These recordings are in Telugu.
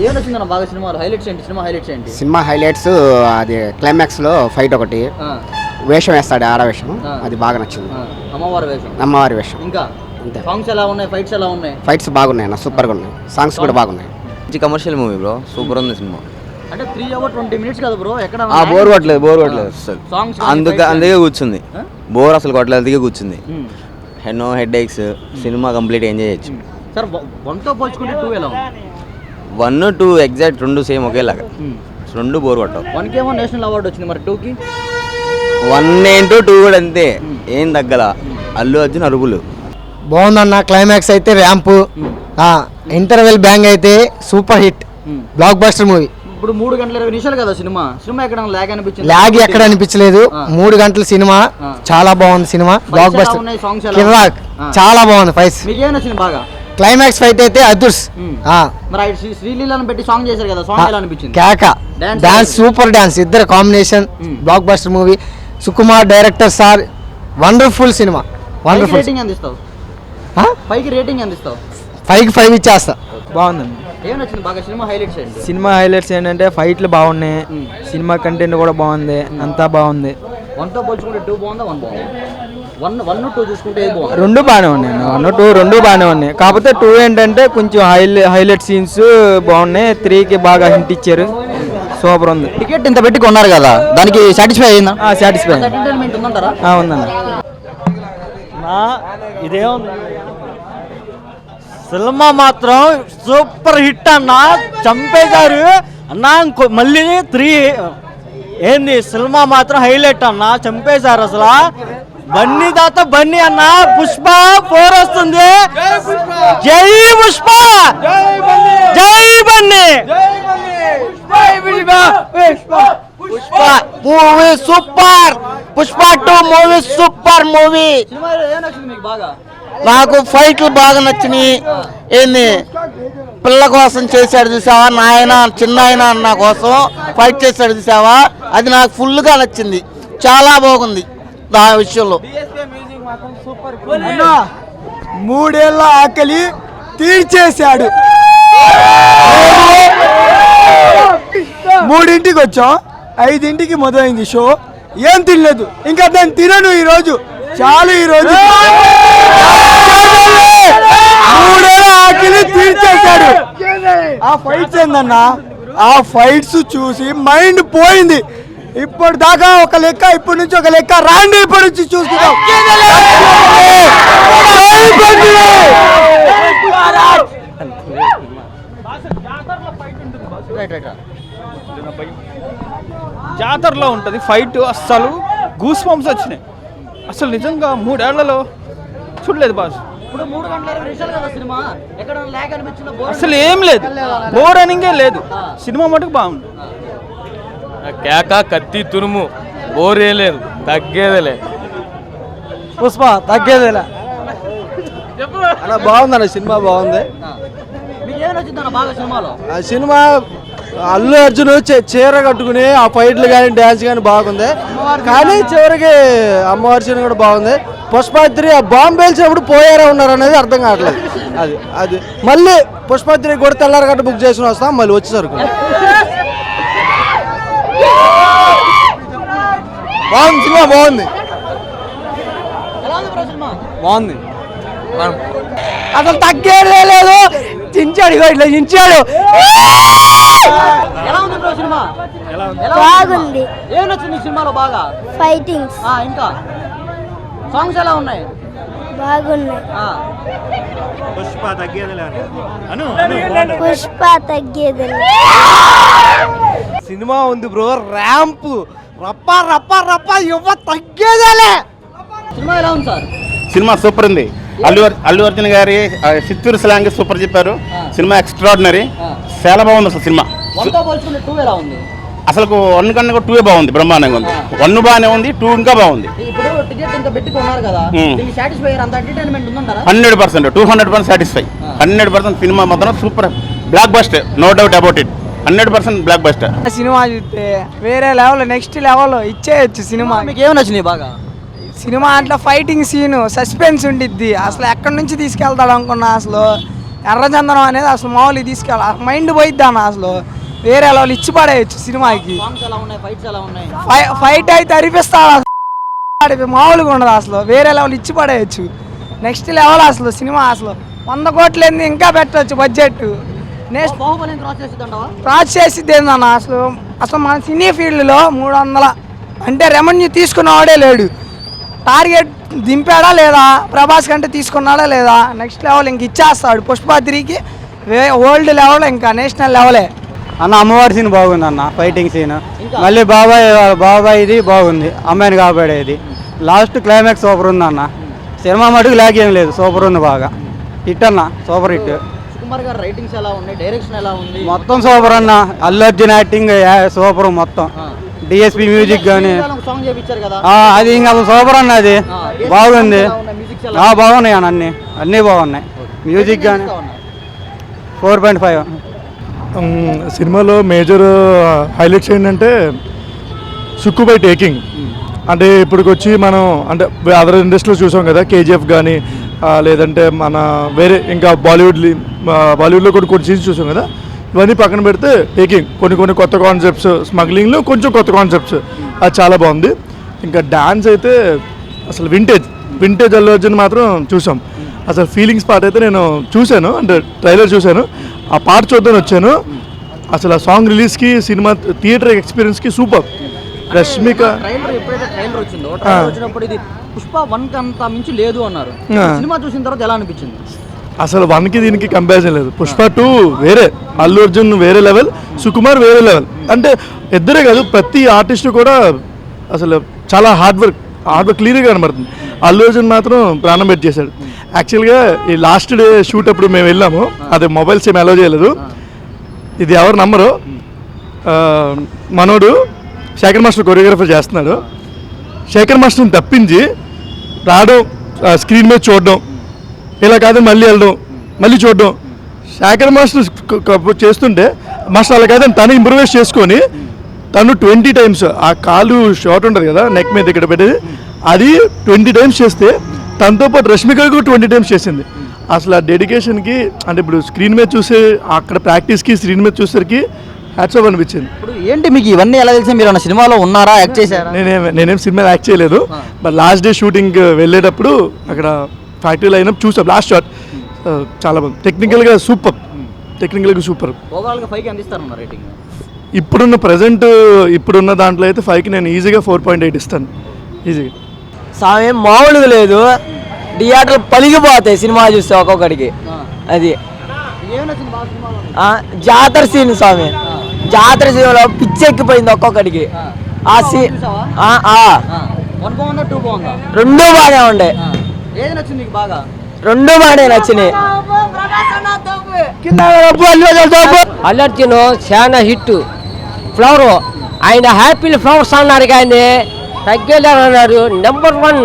ఏం నచ్చిందన్న బాగా సినిమాలో హైలైట్స్ ఏంటి? సినిమా హైలైట్స్ అది క్లైమాక్స్ లో ఫైట్ ఒకటి, వేషం వేస్తాడు ఆడవేషం, అది బాగా నచ్చింది. అమ్మవారి వేషం ఇంకా అంతే. సాంగ్స్ ఎలా ఉన్నాయి? ఫైట్స్ ఎలా ఉన్నాయి? ఫైట్స్ బాగున్నాయి అన్న, సూపర్ గా ఉన్నాయి. సాంగ్స్ కూడా బాగున్నాయి. మంచి కమర్షియల్ మూవీ బ్రో, సూపర్ ఉంది సినిమా. అంటే 3 hours 20 minutes కదా బ్రో, ఎక్కడ బోర్ కొట్టలేదు అసలు. అందుకే కూర్చుంది, బోర్ అసలు కొట్టలేదు, అందుకే కూర్చుంది. Head X cinema complete enjoy చేయొచ్చు. సార్ 1 తో పోల్చుకుంటే 2 ఎలా ఉంది? 1, 2 ఎగ్జాక్ట్ 2 సేమ్ ఒకేలాగా, 2 బోర్ కొట్టవు. 1 కేమో నేషనల్ అవార్డు వచ్చింది, మరి 2 కి 1 ఏంటో 2 కూడా అంతే, ఏం తగ్గల. అల్లు అర్జున్ అరుగులు బాగుందన్న. క్లైమాక్స్ అయితే ర్యాంపు, ఇంటర్వెల్ బ్యాంగ్ అయితే super hit, block buster movie. ఇప్పుడు 3 గంటల 20 నిమిషాలు కదా సినిమా ఎక్కడ లాగ్ అనిపించింది? లాగ్ ఎక్కడ అనిపించలేదు. 3 గంటల సినిమా చాలా బాగుంది. సినిమా బ్లాక్ బస్టర్, కిర్రాక్ చాలా బాగుంది. ఫైట్స్ మీకు ఏం నచ్చింది బాగా? క్లైమాక్స్ ఫైట్ అయితే అదుర్స్. మరి శ్రీలీలను పెట్టి సాంగ్ చేశారు కదా, సాంగ్ ఎలా అనిపించింది? కేక డాన్స్, సూపర్ డాన్స్, ఇద్దరు combination, blockbuster movie. Sukumar director sir, wonderful cinema, wonderful. Rating అందిస్తావు? 5కి రేటింగ్ అందిస్తావు? 5కి 5 ఇచ్చేస్తా. బాగుందండి. ఏం నచ్చింది బాగా సినిమా హైలైట్స్ ఏంటి? సినిమా హైలైట్స్ ఏంటంటే ఫైట్లు బాగున్నాయి, సినిమా కంటెంట్ కూడా బాగుంది, అంతా బాగుంది. 1 తో పోల్చుకుంటే 2 బాగుందా? 1 బాగుంది. 1, 2 చూసుకుంటే ఏది బాగుంది? 2 బాగానే ఉన్నాయి. 1, 2 2 బాగానే ఉన్నాయి. కాకపోతే 2 ఏంటంటే కొంచెం హైలైట్ సీన్స్ బాగున్నాయి. 3కి బాగా హింట్ ఇచ్చారు, సూపర్ ఉంది. టికెట్ ఇంత పెట్టి కొన్నారు కదా, దానికి సాటిస్ఫై అయిందా? సాటిస్ఫై ఎంటర్టైన్మెంట్ ఉందంటారా? ఉందన్న. ఇదేముంది, సినిమా మాత్రం సూపర్ హిట్ అన్న, చంపేశారు అన్న. మళ్ళీ 3 ఏంది, సినిమా మాత్రం హైలైట్ అన్న, చంపేశారు అసలు. బన్నీ తాత బన్నీ అన్న, పుష్ప 4 వస్తుంది. జై పుష్ప, జై Bunny. Pushpa movie super, Pushpa 2 movie super movie. సినిమాలో ఏం నచ్చింది మీకు బాగా? నాకు ఫైట్లు బాగా నచ్చినాయి. ఏంది, పిల్ల కోసం చేశాడు చూసావా, నాయన చిన్నాయన అన్న కోసం ఫైట్ చేశాడు చూసావా, అది నాకు ఫుల్గా నచ్చింది, చాలా బాగుంది. ఆ విషయంలో 3 ఏళ్ళ ఆకలి తీర్చేశాడు. 3ంటికి వచ్చాం, 5ంటికి మొదలైంది షో. ఏం తినలేదు, ఇంకా దాన్ని తినను ఈరోజు, చాలు ఈరోజు. 3 ఏళ్ళ ఆకలి తీర్చేశాడు. ఆ ఫైట్స్ ఏందన్నా, ఆ ఫైట్స్ చూసి మైండ్ పోయింది. ఇప్పుడు దాకా ఒక లెక్క, ఇప్పటి నుంచి ఒక లెక్క, రాండి ఇప్పటి నుంచి చూసుకుందాం. జాతరలో ఉంటుంది ఫైట్, అస్సలు గూస్ బంప్స్ వచ్చినాయి అసలు. నిజంగా 3 ఏళ్లలో చూడలేదు బాస్. ఇప్పుడు 3 గంటల 20 నిమిషాలు కదా సినిమా, ఎక్కడ లాగ్ అనిపించిందా? అసలు ఏం లేదు, బోర్ అనింగే లేదు, సినిమా మటుకు బాగుంది. కేక కత్తి తురుము, బోరే లేదు, తగ్గేదేలే. పుష్ప తగ్గేదేలే అలా బాగుందన్న, సినిమా బాగుంది. మీకు ఏం నచ్చిందన్న బాగా సినిమాలో? ఆ సినిమా అల్లు అర్జున్ చీర కట్టుకుని ఆ ఫైట్లు కానీ డ్యాన్స్ కానీ బాగుంది. కానీ చివరికి అమ్మవారి సీన్ కూడా బాగుంది. పుష్ప 3 ఆ బాంబు పేల్చినప్పుడు పోయారా ఉన్నారు అనేది అర్థం కావట్లేదు. అది మళ్ళీ పుష్ప 3 కూడా తెల్లారగట్ట బుక్ చేసుకుని వస్తాం, మళ్ళీ వచ్చేసరికి బాగుంది. సినిమా బాగుంది, బాగుంది. అసలు తగ్గేదే లేదు, చించాడు, ఇట్లా చించాడు. ఎలా ఉంది బ్రో సినిమా? బాగుంది. ఏం నచ్చింది సినిమాలో బాగా? ఫైటింగ్స్. ఇంకా సాంగ్స్ ఎలా ఉన్నాయి? బాగున్నాయి. పుష్ప తగ్గేదిలే. పుష్ప తగ్గేది. సినిమా ఉంది బ్రో, ర్యాంప్ రప్ప రప్ప రప్ప ఇవ్వ తగ్గేదేలే. సినిమా ఎలా ఉంది సార్? సినిమా సూపర్ ఉంది. అల్లు అర్జున్ గారి చిత్తూరు స్లాంగ్ సూపర్ చెప్పారు. సినిమా ఎక్స్ట్రాడినరీ, చాలా బాగుంది అసలు సినిమా. 1 తో పోల్చుకుంటే 2 ఎలా ఉంది? అసలు 1 కన్నా 2 బాగుంది, బ్రహ్మాండంగా ఉంది. 1 బాగానే ఉంది, 2 ఇంకా బాగుంది. ఇప్పుడు టికెట్ ఇంత పెట్టి కొన్నారు కదా, దీనికి సాటిస్ఫై అయ్యారు? అంత ఎంటర్టైన్మెంట్ ఉందంటారా? 100%, 200% సాటిస్ఫై. 100% సినిమా మాత్రం super, blockbuster, no doubt about it. 100% blockbuster. Cinema చూస్తే వేరే లెవెల్, నెక్స్ట్ లెవెల్ ఇచ్చేయచ్చు సినిమా. మీకు ఏమి నచ్చినాయి బాగా? సినిమా అట్లా ఫైటింగ్ సీన్, సస్పెన్స్ ఉండిద్ది. అసలు ఎక్కడి నుంచి తీసుకెళ్తాడు అనుకున్నా, అసలు ఎర్రచందనం అనేది అసలు మామూలుగా తీసుకెళ్ళాలి, మైండ్ పోయిద్ది అన్న. అసలు వేరే లెవెల్ ఇచ్చి పడేయచ్చు సినిమాకి. సాంగ్స్ ఎలా ఉన్నాయి, ఫైట్స్ ఎలా ఉన్నాయి? ఫైట్ అయితే అరిపిస్తాడు, మామూలుగా ఉండదు అసలు. వేరే లెవెల్ ఇచ్చి పడేయచ్చు, నెక్స్ట్ లెవెల్ అసలు. సినిమా అసలు 100 కోట్లు ఏంది, ఇంకా పెట్టవచ్చు బడ్జెట్. నెక్స్ట్ బాహుబలిని క్రాస్ చేసిద్దంటావా? క్రాస్ చేసిద్ది ఏందన్న అసలు. అసలు మన సినీ ఫీల్డ్లో 300 అంటే రెవెన్యూ తీసుకున్నవాడే లేడు. టార్గెట్ దింపాడా లేదా, ప్రభాస్ కంటే తీసుకున్నాడా లేదా, నెక్స్ట్ లెవెల్ ఇంక ఇచ్చేస్తాడు. పుష్ప 3కి వరల్డ్ లెవెల్, ఇంకా నేషనల్ లెవెలే అన్న. అమ్మవారి సీన్ బాగుంది అన్న, ఫైటింగ్ సీన్. మళ్ళీ బాబాయ్ ఇది బాగుంది, అమ్మాయిని కాపాడేది. లాస్ట్ క్లైమాక్స్ సూపర్ ఉంది అన్న. సినిమా మటుకు లాగ్ ఏం లేదు, సూపర్ ఉంది, బాగా హిట్ అన్న, సూపర్ హిట్. సుకుమార్ గారు రైటింగ్స్ ఎలా ఉన్నాయి, డైరెక్షన్ ఎలా ఉంది? మొత్తం సూపర్ అన్న. అల్లు అర్జున్ యాక్టింగ్ సూపర్ మొత్తం. డిఎస్పి మ్యూజిక్ కానీ సాంగ్ చేయించారు కదా, అది ఇంకా సూపర్ అన్న, అది బాగుంది. బాగున్నాయి అన్న, అన్నీ బాగున్నాయి. మ్యూజిక్ కానీ 4.5. సినిమాలో మేజర్ హైలైట్స్ ఏంటంటే సుక్కుబై టేకింగ్. అంటే ఇప్పటికొచ్చి మనం అంటే అదర్ ఇండస్ట్రీలో చూసాం కదా, కేజీఎఫ్ కానీ లేదంటే మన వేరే ఇంకా బాలీవుడ్లో కొన్ని సీన్స్ చూసాం కదా. ఇవన్నీ పక్కన పెడితే టేకింగ్ కొన్ని కొత్త కాన్సెప్ట్స్, స్మగ్లింగ్లో కొంచెం కొత్త కాన్సెప్ట్స్, అది చాలా బాగుంది. ఇంకా డ్యాన్స్ అయితే అసలు వింటేజ్ అల్లు అర్జున్ మాత్రం చూసాం. అసలు ఫీలింగ్స్ పార్ట్ అయితే నేను చూశాను, అంటే ట్రైలర్ చూశాను, ఆ పార్ట్ చూద్దాని వచ్చాను. అసలు ఆ సాంగ్ రిలీజ్కి, సినిమా థియేటర్ ఎక్స్పీరియన్స్కి సూపర్. రష్మిక ట్రైలర్ వచ్చిందో, వచ్చినప్పుడు ఇది పుష్ప 1 కంతా మించి లేదు అన్నారు. సినిమా చూసిన తర్వాత ఎలా అనిపించింది? అసలు 1కి దీనికి కంపారిజన్ లేదు. పుష్ప 2 వేరే, అల్లు అర్జున్ వేరే లెవెల్, సుకుమార్ వేరే లెవెల్. అంటే ఇద్దరే కాదు, ప్రతి ఆర్టిస్ట్ కూడా అసలు చాలా హార్డ్ వర్క్ క్లియర్గా కనబడుతుంది. అల్లు అర్జున్ మాత్రం ప్రాణం పెట్టి చేశాడు. యాక్చువల్గా ఈ లాస్ట్ డే షూట్ అప్పుడు మేము వెళ్ళాము, అదే మొబైల్స్ ఏమి అలౌ చేయలేదు. ఇది ఎవరు నమ్మరు, మనోడు శేఖర్ మాస్టర్ కొరియోగ్రఫర్ చేస్తున్నాడు. శేఖర్ మాస్టర్ని తప్పించి రావడం, స్క్రీన్ మీద చూడడం, ఇలా కాదు మళ్ళీ వెళ్ళడం, మళ్ళీ చూడడం. శేఖర్ మాస్టర్ చేస్తుంటే మాస్టర్ అలా కాదని తను ఇంప్రూవైజ్ చేసుకొని తను 20 times ఆ కాలు షార్ట్ ఉంటుంది కదా నెక్ మీద ఇక్కడ పెట్టేది, అది 20 times చేస్తే తనతో పాటు రష్మిక కూడా 20 times చేసింది. అసలు ఆ డెడికేషన్కి, అంటే ఇప్పుడు స్క్రీన్ మీద చూసే అక్కడ ప్రాక్టీస్కి స్క్రీన్ మీద చూసేసరికి హ్యాట్స్ ఆఫ్ అనిపించింది. ఇప్పుడు ఏంటి మీకు ఇవన్నీ ఎలా తెలిసి? మీరు అన్న సినిమాలో ఉన్నారా, యాక్ట్ చేశారా? నేనేం సినిమాలో యాక్ట్ చేయలేదు, బట్ లాస్ట్ డే షూటింగ్ వెళ్ళేటప్పుడు అక్కడ ఫ్యాక్టరీ లైన్ చూసాం. లాస్ట్ షాట్ చాలా బాగుంది, టెక్నికల్గా సూపర్. ఓవరాల్గా 5కి అందిస్తారన్న రేటింగ్? ఇప్పుడున్న దాంట్లో అయితే 5కి నేను ఈజీగా 4.8 ఇస్తాను, ఈజీగా. సామె మామూలుగా లేదు, థియేటర్లు పలిగిపోతాయి సినిమా చూస్తే ఒక్కొక్కడికి. అది జాతర సీన్ స్వామి, జాతర సీన్లో పిచ్చెక్కిపోయింది ఒక్కొక్కడికి. ఆ సీన్ 1 బాగుందా 2 బాగుందా? 2 బాగానే ఉండే. ఏది నచ్చింది మీకు బాగా? 2 బాగానే నచ్చినాయి. అల్లు అర్జున్ చాలా హిట్. ఫ్లవర్ ఆయన హ్యాపీ ఫ్లవర్స్ అన్నారు కానీ తగ్గేలేరు అన్నారు. నెంబర్ 1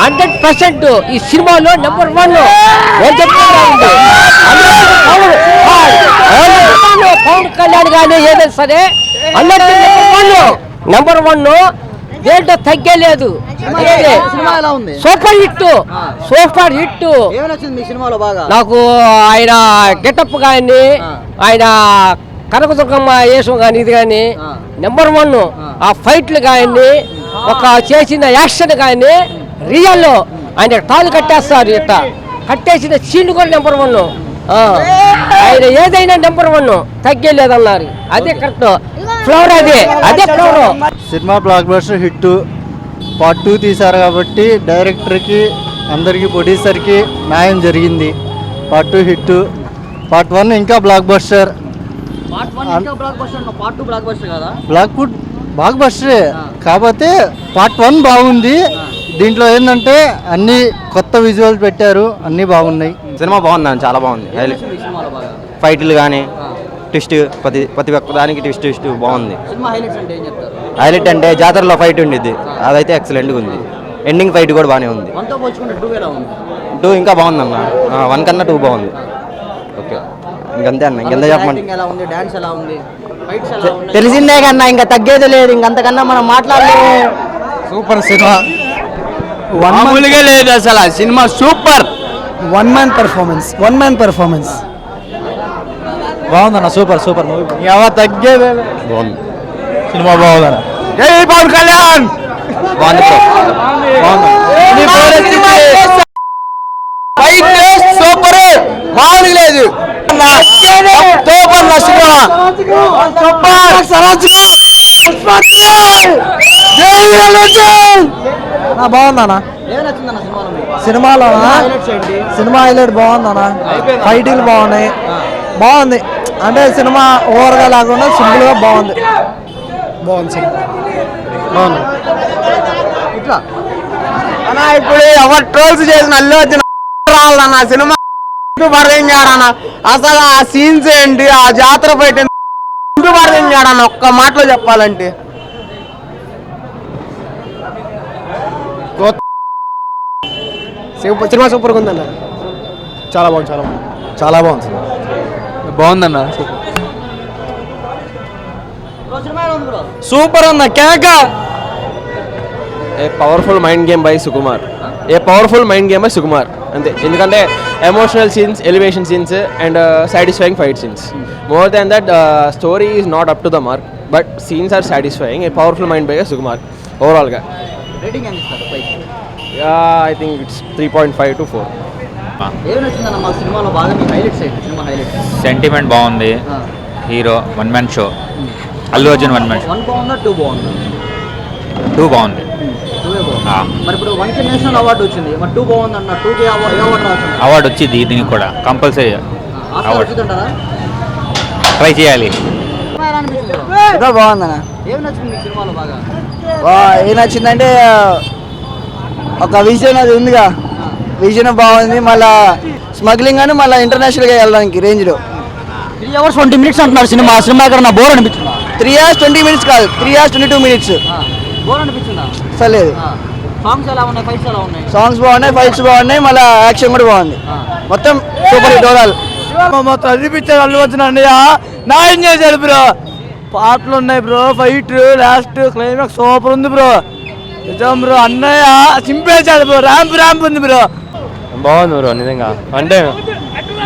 100% ఈ సినిమాలో నెంబర్ 1. పవన్ కళ్యాణ్ కానీ ఏదైనా సరే అల్లు అర్జున్ నెంబర్ 1 దేంట్లో తగ్గలేదు. Super hit. నాకు ఆయన గెటప్ కానీ, ఆయన కనకదుర్గమ్మ వేషం కానీ, ఇది కానీ నెంబర్ 1. ఆ ఫైట్లు కానీ, ఒక చేసిన యాక్షన్ కానీ, రియల్ ఆయన తాళ్ళు కట్టేస్తారు, ఇట్లా కట్టేసిన సీన్ కూడా నెంబర్ 1. ఆయన ఏదైనా నెంబర్ 1, తగ్గలేదన్నారు. అదే కరెక్ట్. ఫ్లవర్ అదే flower. Cinema block buster hit. Part 2 తీశారు కాబట్టి డైరెక్టర్కి, అందరికీ, ప్రొడ్యూసర్కి న్యాయం జరిగింది. Part 2 hit. పార్ట్ 1 ఇంకా బ్లాక్ బస్టర్. బ్లాక్ బస్టరే, కాకపోతే పార్ట్ 1 బాగుంది. దీంట్లో ఏంటంటే అన్ని కొత్త విజువల్స్ పెట్టారు, అన్నీ బాగున్నాయి. సినిమా బాగుంది, చాలా బాగుంది. ఫైట్లు కానీ, ట్విస్ట్, ప్రతి ఒక్క దానికి ట్విస్ట్ బాగుంది. హైలైట్ అంటే జాతరలో ఫైట్ ఉండిద్ది, అదైతే ఎక్సలెంట్గా ఉంది. ఎండింగ్ ఫైట్ కూడా బాగానే ఉంది. 2 ఇంకా బాగుంది అన్న, 1 కన్నా 2 బాగుంది. ఓకే, ఇంకంతే అన్న, ఇంకెంత చెప్పండి. తెలిసిందే కన్నా, ఇంకా తగ్గేది లేదు, ఇంకంతకన్నా మనం మాట్లాడలేము. సూపర్ సినిమా, మామూలుగా లేదు అసలు. Cinema super. One man performance బాగుందన్న. Super movie. ఎవరు తగ్గేదే బాగుంది. సినిమా బాగుందన్న. జై పవన్ కళ్యాణ్. సూపర్ మామూలు లేదు. బాగుందన్న. సినిమాలో హైలైట్ బాగుందన్న. ఫైటింగ్ బాగుంది. అంటే సినిమా ఓవర్గా లేకుండా సింపుల్గా బాగుంది. ఇట్లా అన్నా ఇప్పుడు ఎవరు ట్రోల్స్ చేసిన అల్లు అర్జున్ రావాలన్న సినిమా పరదించాడన్న. అసలు ఆ సీన్స్ ఏంటి, ఆ జాతర ఫైట్ పరదించాడన్న ఒక్క మాటలో చెప్పాలంటే. సినిమా సూపర్గా ఉందన్న. చాలా బాగుంది. బాగుందన్న. సూపర్ అన్న. కేక. A powerful mind game by Sukumar. అంతే. ఎందుకంటే emotional scenes, elevation scenes and satisfying fight scenes. More than that story is not up to the mark, but scenes are satisfying. A powerful mind by Sukumar ఓవరాల్గా. రేటింగ్ ఎంత ఇస్తారు పైకి? I think it's 3.5 to 4. ఏమి నచ్చిందన్న మా సినిమాలో బాగా మీ హైలైట్స్ ఏంటి? సినిమా హైలైట్స్ సెంటిమెంట్ బాగుంది. Hero one man show. Allu Arjun one man show. 1 బాగుందా 2 బాగుందా? 2 బాగుంది. 2 బాగుంది. మరి ఇప్పుడు 1కి నేషనల్ అవార్డు వచ్చింది, మరి 2 బాగుందన్న. 2కి అవార్డు రావచ్చు. అవార్డు వచ్చింది దీనికి కూడా కంపల్సరీ. వచ్చిందంటారా? ట్రై చేయాలి. బాగుందన్న. ఏమి నచ్చింది మీ సినిమాలో బాగా? ఏం నచ్చిందంటే ఒక విజన్ అది ఉందిగా, విజన్ బాగుంది. మళ్ళా స్మగ్లింగ్ అని మళ్ళీ ఇంటర్నేషనల్గా వెళ్ళడానికి రేంజ్లో. 3 hours 20 minutes అంటున్నారు సినిమా. సినిమా ఎక్కడ నా బోర్ అనిపించిందా? 3 hours 20 minutes కాదు, 3 hours 22 minutes. బోర్ అనిపించిందా? అసలు లేదు. సాంగ్స్ ఎలా ఉన్నాయి? ఫైట్స్ ఎలా ఉన్నాయి? సాంగ్స్ బాగున్నాయి, ఫైట్స్ బాగున్నాయి, మళ్ళీ యాక్షన్ కూడా బాగుంది. మొత్తం సూపర్ హిట్ ఓవరాల్. మొత్తం అనిపించారు అల్లు అర్జున్ అన్నయ్య. న్యాయం చేశారు బ్రో. పాటలు ఉన్నాయి bro, fight last climax super ఉంది బ్రో. నిజం బ్రో, అన్నయ్య చింపేశాడు బ్రో. ర్యాంప్ ఉంది బ్రో. బాగుంది బ్రో నిజంగా. అంటే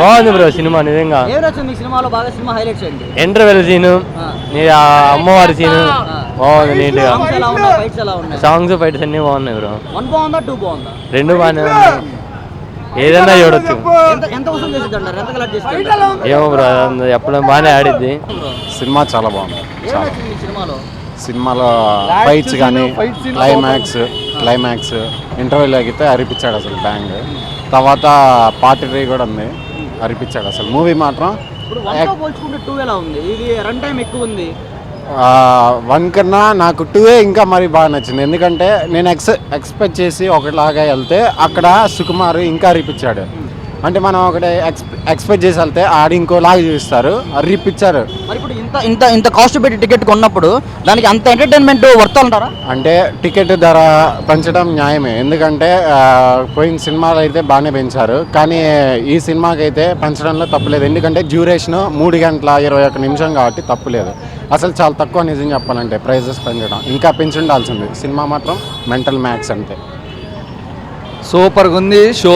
బాగుంది బ్రో సినిమా నిజంగా. ఏం నచ్చింది మీ సినిమాలో బాగా? సినిమా హైలైట్స్ ఏంటి? ఇంటర్వెల్ సీను, అమ్మవారి సీను బాగుంది నీట్గా. సాంగ్స్ ఎలా ఉన్నాయి? ఫైట్స్ ఎలా ఉన్నాయి? సాంగ్స్ ఫైట్స్ అన్నీ బాగున్నాయి బ్రో. 1 బాగుందా 2 బాగుందా? 2 బాగానే ఉన్నాయి. ఏదన్నా చూడొచ్చు. ఎంత వసూలు చేసిద్ది అంటారు? ఎంత కలెక్ట్ చేస్తుంది? ఏమో బ్రో, ఎప్పుడు బాగానే ఆడిద్ది. సినిమా చాలా బాగుంది. ఏం నచ్చింది మీ సినిమాలో? సినిమాలో ఫైట్స్ కానీ క్లైమాక్స్ ఇంటర్వ్యూలో అయితే అరిపించాడు అసలు బ్యాంగ్. తర్వాత పార్ట్ 3 కూడా ఉంది, అరిపించాడు అసలు. మూవీ మాత్రం ఇప్పుడు 1తో పోల్చుకుంటే 2 ఎలా ఉంది? ఇది రన్ టైం ఎక్కువ ఉంది. 1 కన్నా నాకు 2 ఇంకా మరీ బాగా నచ్చింది. ఎందుకంటే నేను ఎక్స్పెక్ట్ చేసి ఒకలాగా వెళ్తే అక్కడ సుకుమార్ ఇంకా అరిపించాడు. అంటే మనం ఒకటి ఎక్స్పెక్ట్ చేసి వెళ్తే ఆడి ఇంకోలాగా చూపిస్తారు, అరిపించారు. మరి ఇప్పుడు ఇంత కాస్ట్ పెట్టి టికెట్ కొన్నప్పుడు దానికి అంత ఎంటర్టైన్మెంట్ వర్త్ అంటారా? అంటే టికెట్ ధర పెంచడం న్యాయమే. ఎందుకంటే పోయిన సినిమాలు అయితే బాగానే పెంచారు, కానీ ఈ సినిమాకి అయితే పెంచడంలో తప్పులేదు. ఎందుకంటే డ్యూరేషన్ 3 గంటల 21 నిమిషం కాబట్టి తప్పులేదు. అసలు చాలా తక్కువ నిజం చెప్పాలంటే ప్రైజెస్ పెంచడం. ఇంకా పెంచి ఉండాల్సింది. సినిమా మాత్రం మెంటల్ మ్యాక్స్ అంతే. సూపర్గా ఉంది షో.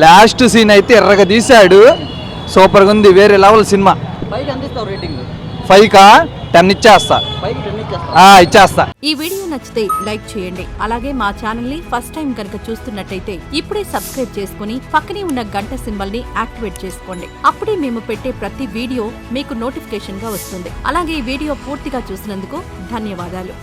లాస్ట్ సీన్ అయితే ఎర్రగా తీశాడు. సూపర్గా ఉంది, వేరే లెవెల్ సినిమా. 5కి ఎంత ఇస్తావు రేటింగ్? 5కా 10 ఇచ్చేస్తా. 5కి 10 ఇచ్చేస్తా. ఇచ్చేస్తా. ఈ వీడియో నచ్చితే లైక్ చేయండి. అలాగే మా ఛానల్ ని ఫస్ట్ టైం కనుక చూస్తున్నట్టయితే ఇప్పుడే సబ్స్క్రైబ్ చేసుకుని పక్కనే ఉన్న గంట సింబల్ ని యాక్టివేట్ చేసుకోండి. అప్పుడే మేము పెట్టే ప్రతి వీడియో మీకు నోటిఫికేషన్ గా వస్తుంది. అలాగే ఈ వీడియో పూర్తిగా చూసినందుకు ధన్యవాదాలు.